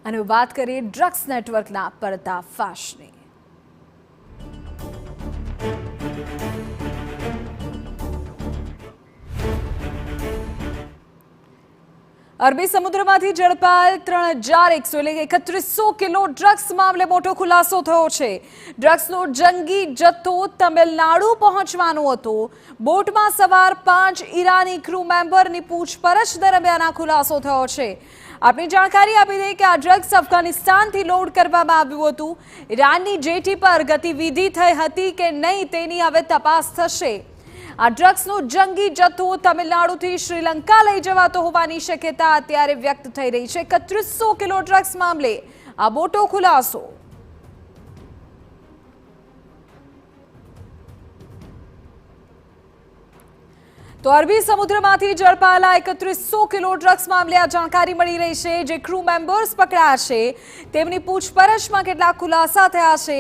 અને વાત કરીએ ડ્રગ્સ નેટવર્કના પર્દાફાશની। અરબી સમુદ્રમાંથી ઝડપાયેલ 3100 એટલે 3100 કિલો ડ્રગ્સ મામલે મોટો ખુલાસો થયો છે। ડ્રગ્સનો જંગી જથ્થો તમિલનાડુ પહોંચવાનો હતો। બોટમાં સવાર 5 ઈરાની ક્રૂ મેમ્બરની પૂછપરછ દરમિયાન આ ખુલાસો થયો છે। આપની જાણકારી આપી દઈએ કે આ ડ્રગ્સ અફઘાનિસ્તાનથી લોડ કરવામાં આવ્યું હતું। ઈરાનની જેટી પર ગતિવિધિ થઈ હતી કે નહીં તેની હવે તપાસ થશે। આ ડ્રગ્સનો જંગી જથ્થો તમિલનાડુથી શ્રીલંકા લઈ જવાતો હોવાની શક્યતા અત્યારે વ્યક્ત થઈ રહી છે। 3100 કિલો ડ્રગ્સ મામલે આ મોટો ખુલાસો। તો અરબી સમુદ્રમાંથી ઝડપાયેલા 3100 કિલો ડ્રગ્સ મામલે આ જાણકારી મળી રહી છે। જે ક્રૂ મેમ્બર્સ પકડાયા છે તેમની પૂછપરછમાં કેટલાક ખુલાસા થયા છે।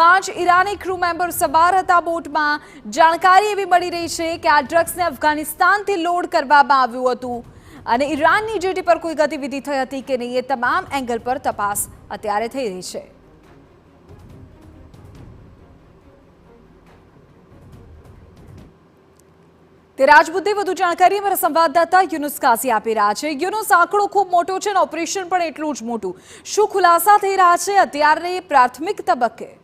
5 ઈરાની ક્રૂ મેમ્બર સવાર હતા બોટમાં। જાણકારી એવી મળી રહી છે કે આ ડ્રગ્સને અફઘાનિસ્તાનથી લોડ કરવામાં આવ્યું હતું અને ઈરાનની જેટી પર કોઈ ગતિવિધિ થઈ હતી કે નહીં એ તમામ એંગલ પર તપાસ અત્યારે થઈ રહી છે। તે રાજમુદ્દે વધુ જાણકારી અમારા સંવાદદાતા યુનુસ કાઝી આપી રહ્યા છે। યુનુસ, આંકડો ખૂબ મોટો છે અને ઓપરેશન પણ એટલું જ મોટું। શું ખુલાસા થઈ રહ્યા છે અત્યારે પ્રાથમિક તબક્કે?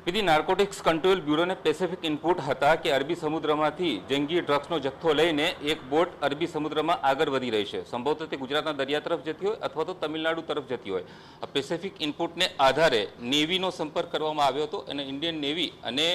વિધિ નાર્કોટિક્સ કંટ્રોલ બ્યુરોને સ્પેસિફિક ઇનપુટ હતા કે અરબી સમુદ્રમાંથી જંગી ડ્રગ્સનો જથ્થો લઈને એક બોટ અરબી સમુદ્રમાં આગળ વધી રહી છે। સંભવતઃ તે ગુજરાતના દરિયા તરફ જતી હોય અથવા તો તમિલનાડુ તરફ જતી હોય। આ સ્પેસિફિક ઇનપુટને આધારે નેવીનો સંપર્ક કરવામાં આવ્યો હતો અને ઇન્ડિયન નેવી અને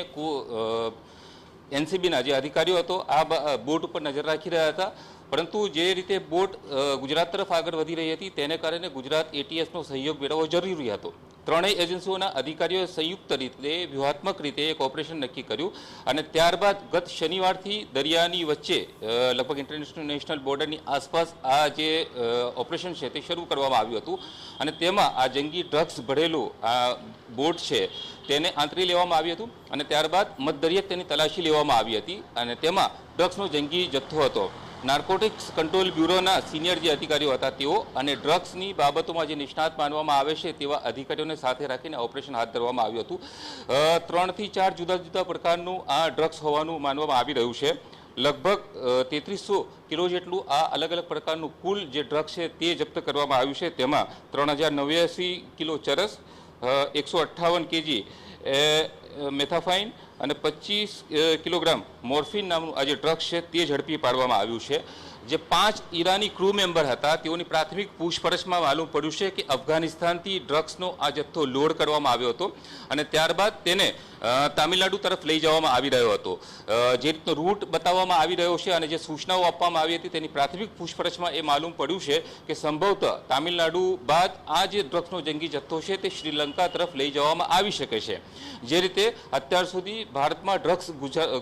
એનસીબીના જે અધિકારીઓ હતો આ બોટ ઉપર નજર રાખી રહ્યા હતા। પરંતુ જે રીતે બોટ ગુજરાત તરફ આગળ વધી રહી હતી તેને કારણે ગુજરાત એટીએસનો સહયોગ મેળવવો જરૂરી હતો। ત્રણેય એજન્સીઓના અધિકારીઓએ સંયુક્ત રીતે વ્યૂહાત્મક રીતે એક ઓપરેશન નક્કી કર્યું અને ત્યારબાદ ગત શનિવારથી દરિયાની વચ્ચે લગભગ ઇન્ટરનેશનલ બોર્ડરની આસપાસ આ જે ઓપરેશન છે તે શરૂ કરવામાં આવ્યું હતું અને તેમાં આ જંગી ડ્રગ્સ ભરેલું આ બોટ છે તેને આંતરી લેવામાં આવ્યું હતું અને ત્યારબાદ મધદરિયે તેની તલાશી લેવામાં આવી હતી અને તેમાં ડ્રગ્સનો જંગી જથ્થો હતો। નાર્કોટિક્સ કંટ્રોલ બ્યુરોના સિનિયર જે અધિકારીઓ હતા તેઓ અને ડ્રગ્સની બાબતોમાં જે નિષ્ણાત માનવામાં આવે છે તેવા અધિકારીઓને સાથે રાખીને ઓપરેશન હાથ ધરવામાં આવ્યું હતું। 3 થી 4 જુદા જુદા પ્રકારનું આ ડ્રગ્સ હોવાનું માનવામાં આવી રહ્યું છે। લગભગ 3300 કિલો જેટલું આ અલગ અલગ પ્રકારનું કુલ જે ડ્રગ્સ છે તે જપ્ત કરવામાં આવ્યું છે। તેમાં 3089 કિલો ચરસ, 158 કેજી મેથાફાઇન અને 25 કિલોગ્રામ મોર્ફિન નામનું આ જે ડ્રગ્સ છે તે ઝડપી પાડવામાં આવ્યું છે। જે 5 ઈરાની ક્રૂ મેમ્બર હતા તેઓની પ્રાથમિક પૂછપરછમાં માલુમ પડ્યું છે કે અફઘાનિસ્તાનથી ડ્રગ્સનો આ જથ્થો લોડ કરવામાં આવ્યો હતો અને ત્યારબાદ તેને તામિલનાડુ તરફ લઈ જવામાં આવી રહ્યો હતો। જે રીતનો રૂટ બતાવવામાં આવી રહ્યો છે અને જે સૂચનાઓ આપવામાં આવી હતી તેની પ્રાથમિક પૂછપરછમાં એ માલુમ પડ્યું છે કે સંભવતઃ તામિલનાડુ બાદ આ જે ડ્રગ્સનો જંગી જથ્થો છે તે શ્રીલંકા તરફ લઈ જવામાં આવી શકે છે। જે રીતે અત્યાર સુધી ભારતમાં ડ્રગ્સ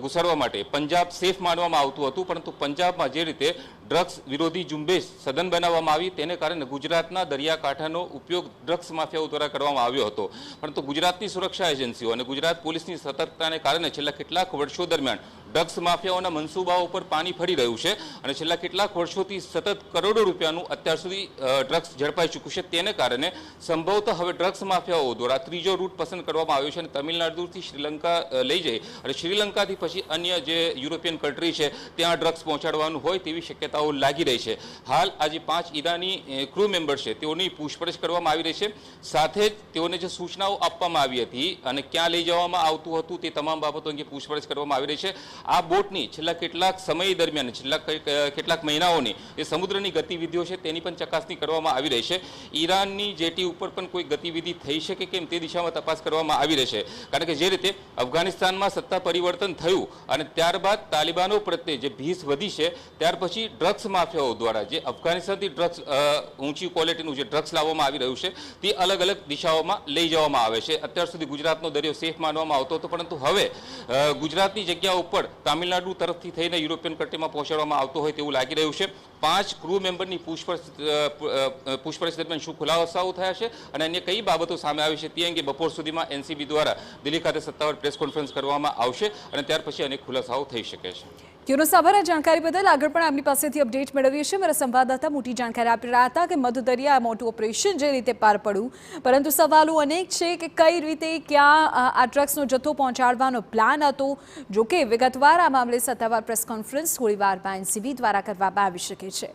ઘુસાડવા માટે પંજાબ સેફ માનવામાં આવતું હતું પરંતુ પંજાબમાં જે રીતે ડ્રગ્સ વિરોધી ઝુંબેશ સદન બનાવવામાં આવી તેને કારણે ગુજરાતના દરિયાકાંઠાનો ઉપયોગ ડ્રગ્સ માફિયાઓ દ્વારા કરવામાં આવ્યો હતો। પરંતુ ગુજરાતની સુરક્ષા એજન્સીઓ અને ગુજરાત પોલીસની સતર્કતાને કારણે છેલ્લા કેટલાક વર્ષો દરમિયાન ડ્રગ્સ માફિયાઓના મનસૂબાઓ પર પાણી ફરી રહ્યું છે અને છેલ્લા કેટલાક વર્ષોથી સતત કરોડો રૂપિયાનું અત્યાર સુધી ડ્રગ્સ ઝડપાઈ ચૂક્યું છે। તેને કારણે સંભવતઃ હવે ડ્રગ્સ માફિયાઓ દ્વારા ત્રીજો રૂટ પસંદ કરવામાં આવ્યો છે અને તમિલનાડુથી શ્રીલંકા લઈ જઈ અને શ્રીલંકાથી પછી અન્ય જે યુરોપિયન કન્ટ્રી છે ત્યાં ડ્રગ્સ પહોંચાડવાનું હોય તેવી શક્યતાઓ લાગી રહી છે। હાલ આજે 5 ઈરાની ક્રૂ મેમ્બર છે તેઓની પૂછપરછ કરવામાં આવી રહી છે। સાથે જ તેઓને જે સૂચનાઓ આપવામાં આવી હતી અને ક્યાં લઈ જવામાં આવતું હતું તે તમામ બાબતો અંગે પૂછપરછ કરવામાં આવી રહી છે। આ બોટની છેલ્લા કેટલાક સમય દરમિયાન છેલ્લા કેટલાક મહિનાઓની જે સમુદ્રની ગતિવિધિઓ છે તેની પણ ચકાસણી કરવામાં આવી રહી છે। ઈરાનની જેટી ઉપર પણ કોઈ ગતિવિધિ થઈ શકે કેમ તે દિશામાં તપાસ કરવામાં આવી રહી છે કારણ કે જે રીતે અફઘાનિસ્તાનમાં સત્તા પરિવર્તન થયું અને ત્યારબાદ તાલિબાનો પ્રત્યે જે ભીષ વધી છે ત્યાર પછી ડ્રગ્સ માફિયાઓ દ્વારા જે અફઘાનિસ્તાનથી ડ્રગ્સ ઊંચી ક્વોલિટીનું જે ડ્રગ્સ લાવવામાં આવી રહ્યું છે તે અલગ અલગ દિશાઓમાં લઈ જવામાં આવે છે। અત્યાર સુધી ગુજરાતનો દરિયો સેફ માનવામાં આવતો હતો પરંતુ હવે ગુજરાતની જગ્યા ઉપર તામિલનાડુ તરફથી થઈને યુરોપિયન કન્ટ્રીમાં પહોંચાડવામાં આવતો હોય તેવું લાગી રહ્યું છે। 5 ક્રૂ મેમ્બરની પૂછપરછ દરમિયાન શું ખુલાસાઓ થયા છે અને અન્ય કઈ બાબતો સામે આવી છે તે અંગે બપોર સુધીમાં એનસીબી દ્વારા દિલ્હી ખાતે સત્તાવાર પ્રેસ કોન્ફરન્સ કરવામાં આવશે અને ત્યાર પછી અનેક ખુલાસાઓ થઈ શકે છે। યુનુસ આભાર આ જાણકારી બદલ. આગળ પણ આપની પાસેથી અપડેટ મેળવીએ છીએ. મારા સંવાદદાતા મોટી જાણકારી આપી રહ્યા હતા કે મધદરિયા મોટું ઓપરેશન જે રીતે પાર પડ્યું, પરંતુ સવાલો અનેક છે કે કઈ રીતે ક્યાં આ ડ્રગ્સનો જથ્થો પહોંચાડવાનો પ્લાન હતો. જોકે વિગતવાર આ મામલે સત્તાવાર પ્રેસ કોન્ફરન્સ થોડી વારમાં એનસીબી દ્વારા કરવામાં આવી શકે છે.